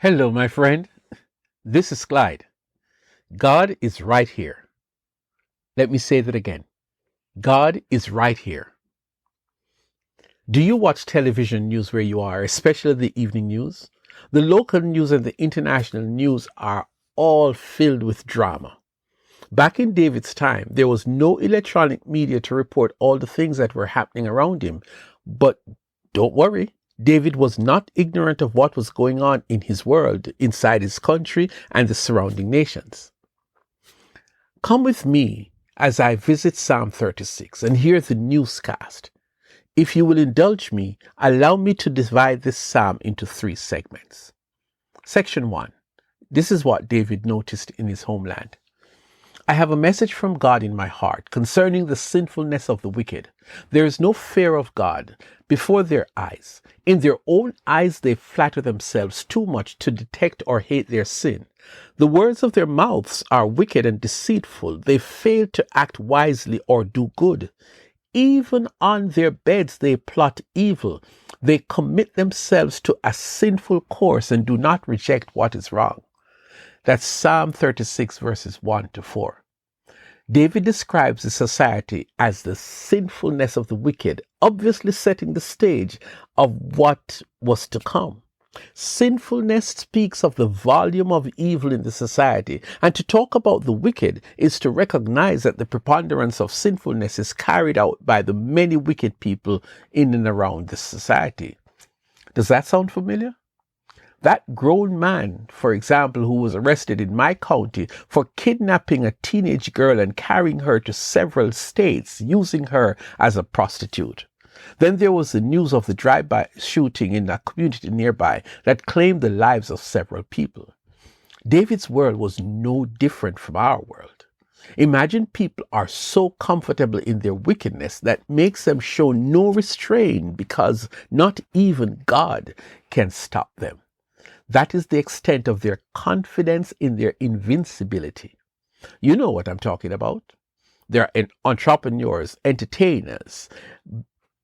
Hello, my friend. This is Clyde. God is right here. Let me say that again. God is right here. Do you watch television news where you are, especially the evening news? The local news and the international news are all filled with drama. Back in David's time, there was no electronic media to report all the things that were happening around him. But don't worry. David was not ignorant of what was going on in his world, inside his country, and the surrounding nations. Come with me as I visit Psalm 36 and hear the newscast. If you will indulge me, allow me to divide this psalm into 3 segments. Section 1. This is what David noticed in his homeland. I have a message from God in my heart concerning the sinfulness of the wicked. There is no fear of God before their eyes. In their own eyes they flatter themselves too much to detect or hate their sin. The words of their mouths are wicked and deceitful. They fail to act wisely or do good. Even on their beds they plot evil. They commit themselves to a sinful course and do not reject what is wrong. That's Psalm 36 verses 1 to 4. David describes the society as the sinfulness of the wicked, obviously setting the stage of what was to come. Sinfulness speaks of the volume of evil in the society, and to talk about the wicked is to recognize that the preponderance of sinfulness is carried out by the many wicked people in and around this society. Does that sound familiar? That grown man, for example, who was arrested in my county for kidnapping a teenage girl and carrying her to several states, using her as a prostitute. Then there was the news of the drive-by shooting in a community nearby that claimed the lives of several people. David's world was no different from our world. Imagine people are so comfortable in their wickedness that makes them show no restraint because not even God can stop them. That is the extent of their confidence in their invincibility. You know what I'm talking about. There are entrepreneurs, entertainers,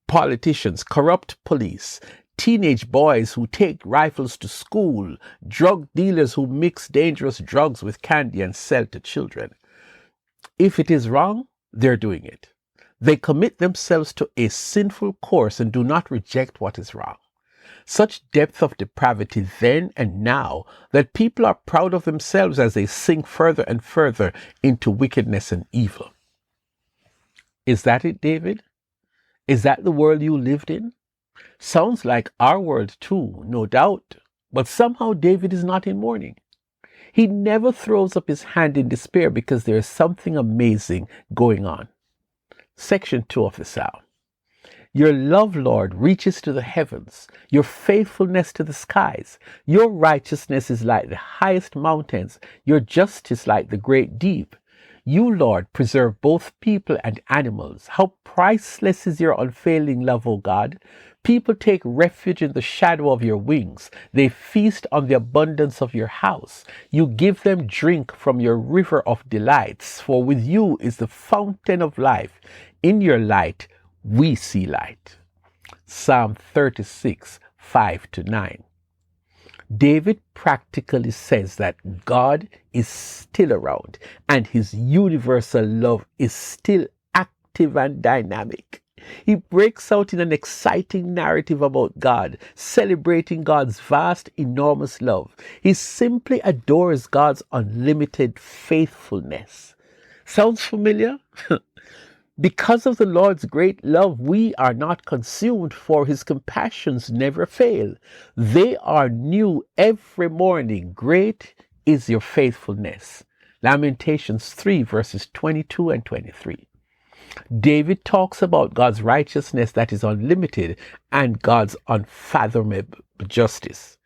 politicians, corrupt police, teenage boys who take rifles to school, drug dealers who mix dangerous drugs with candy and sell to children. If it is wrong, they're doing it. They commit themselves to a sinful course and do not reject what is wrong. Such depth of depravity then and now that people are proud of themselves as they sink further and further into wickedness and evil. Is that it, David? Is that the world you lived in? Sounds like our world too, no doubt. But somehow David is not in mourning. He never throws up his hand in despair because there is something amazing going on. Section 2 of the Psalm. Your love, Lord, reaches to the heavens, your faithfulness to the skies. Your righteousness is like the highest mountains, your justice like the great deep. You, Lord, preserve both people and animals. How priceless is your unfailing love, O God. People take refuge in the shadow of your wings. They feast on the abundance of your house. You give them drink from your river of delights, for with you is the fountain of life. In your light, we see light. Psalm 36, 5 to 9. David practically says that God is still around and his universal love is still active and dynamic. He breaks out in an exciting narrative about God, celebrating God's vast, enormous love. He simply adores God's unlimited faithfulness. Sounds familiar? Because of the Lord's great love, we are not consumed, for his compassions never fail. They are new every morning. Great is your faithfulness. Lamentations 3 verses 22 and 23. David talks about God's righteousness that is unlimited and God's unfathomable justice.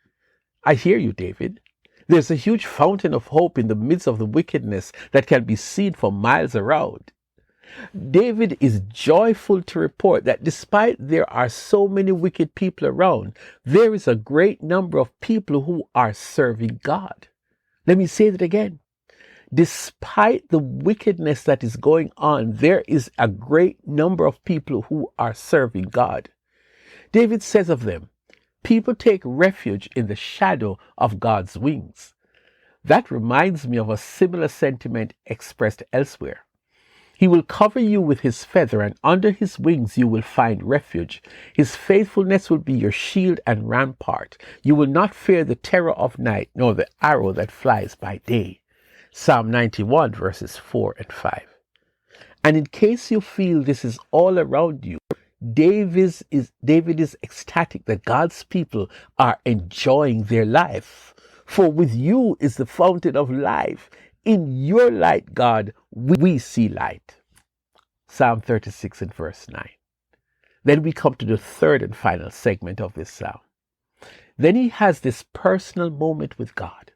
I hear you, David. There's a huge fountain of hope in the midst of the wickedness that can be seen for miles around. David is joyful to report that despite there are so many wicked people around, there is a great number of people who are serving God. Let me say that again. Despite the wickedness that is going on, there is a great number of people who are serving God. David says of them, People take refuge in the shadow of God's wings. That reminds me of a similar sentiment expressed elsewhere. He will cover you with his feather, and under his wings you will find refuge. His faithfulness will be your shield and rampart. You will not fear the terror of night, nor the arrow that flies by day. Psalm 91 verses 4 and 5. And in case you feel this is all around you, David is ecstatic that God's people are enjoying their life. For with you is the fountain of life. In your light, God, we see light. Psalm 36 and verse 9. Then we come to the third and final segment of this psalm. Then he has this personal moment with God.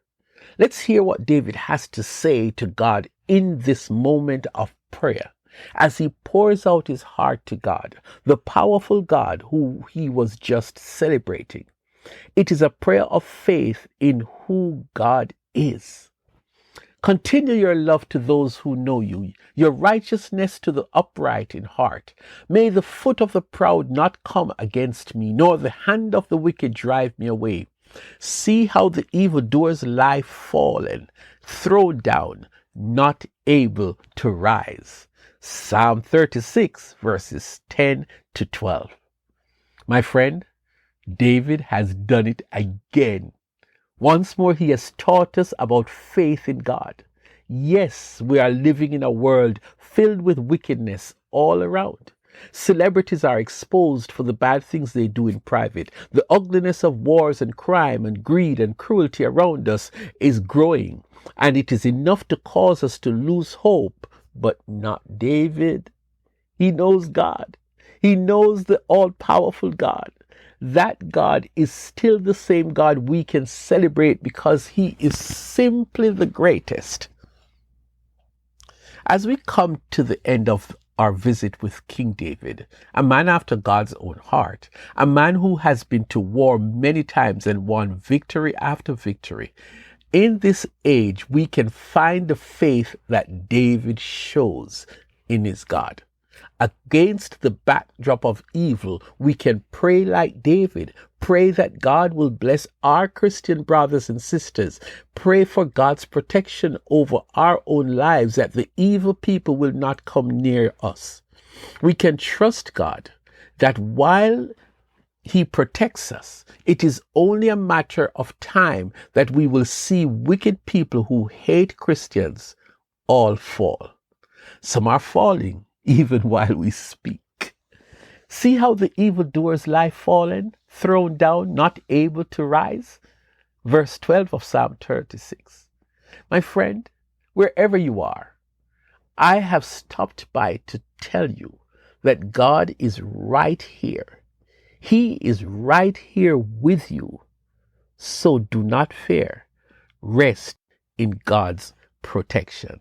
Let's hear what David has to say to God in this moment of prayer, as he pours out his heart to God, the powerful God who he was just celebrating. It is a prayer of faith in who God is. Continue your love to those who know you, your righteousness to the upright in heart. May the foot of the proud not come against me, nor the hand of the wicked drive me away. See how the evildoers lie fallen, thrown down, not able to rise. Psalm 36 verses 10 to 12. My friend, David has done it again. Once more, he has taught us about faith in God. Yes, we are living in a world filled with wickedness all around. Celebrities are exposed for the bad things they do in private. The ugliness of wars and crime and greed and cruelty around us is growing, and it is enough to cause us to lose hope. But not David. He knows God. He knows the all-powerful God. That God is still the same God we can celebrate because he is simply the greatest. As we come to the end of our visit with King David, a man after God's own heart, a man who has been to war many times and won victory after victory, in this age we can find the faith that David shows in his God. Against the backdrop of evil, we can pray like David. Pray that God will bless our Christian brothers and sisters. Pray for God's protection over our own lives, that the evil people will not come near us. We can trust God that while he protects us, it is only a matter of time that we will see wicked people who hate Christians all fall. Some are falling even while we speak. See how the evildoers lie fallen, thrown down, not able to rise? Verse 12 of Psalm 36. My friend, wherever you are, I have stopped by to tell you that God is right here. He is right here with you. So do not fear. Rest in God's protection.